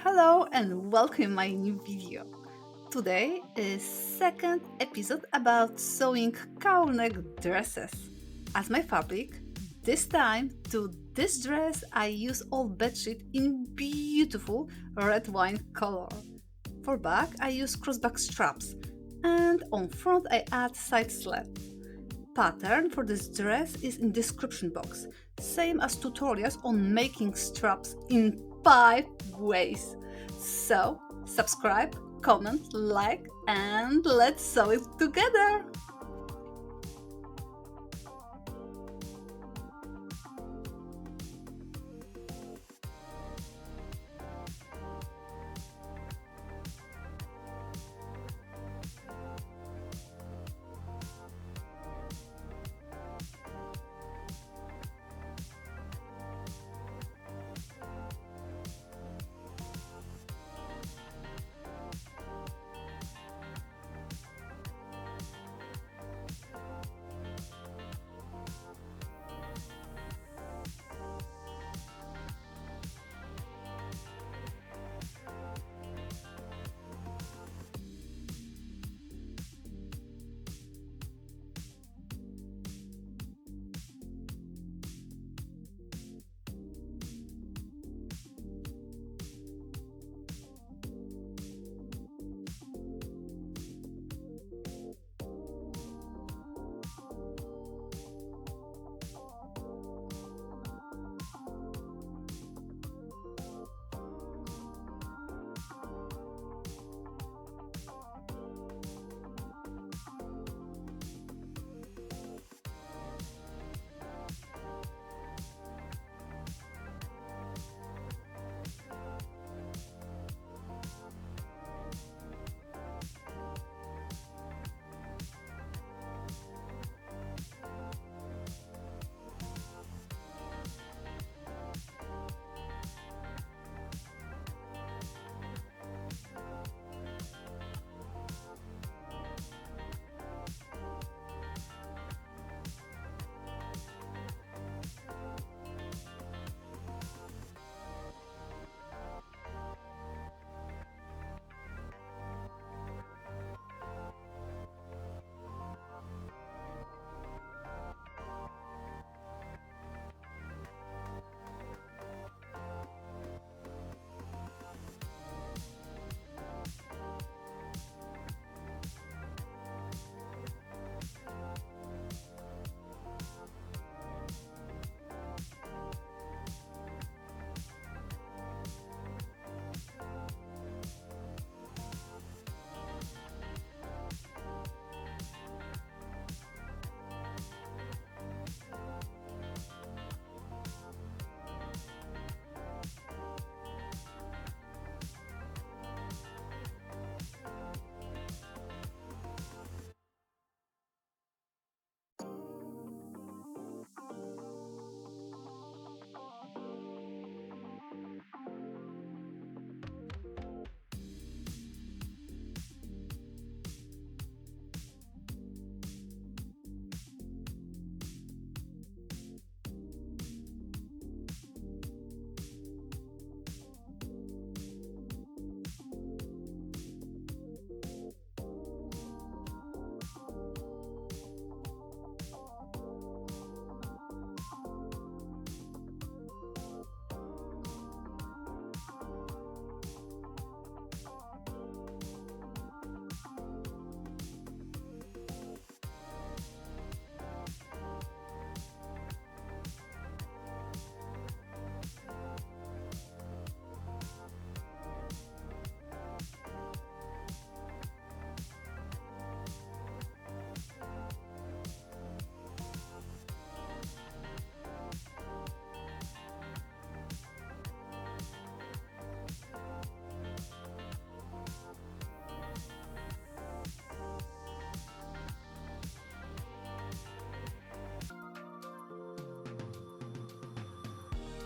Hello and welcome my new video. Today is second episode about sewing cowl neck dresses. As my fabric, this time to this dress I use old bedsheet in beautiful red wine color. For back I use crossback straps and on front I add side slit. Pattern for this dress is in description box, same as tutorials on making straps in 5 ways. So, subscribe, comment, like, and let's sew it together!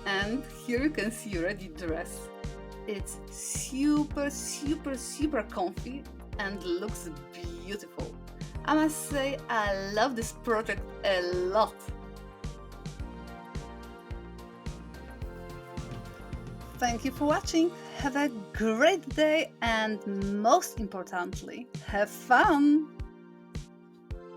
And here you can see ready dress. It's super comfy and looks beautiful. I must say I love this project a lot. Thank you for watching. Have a great day and most importantly, have fun!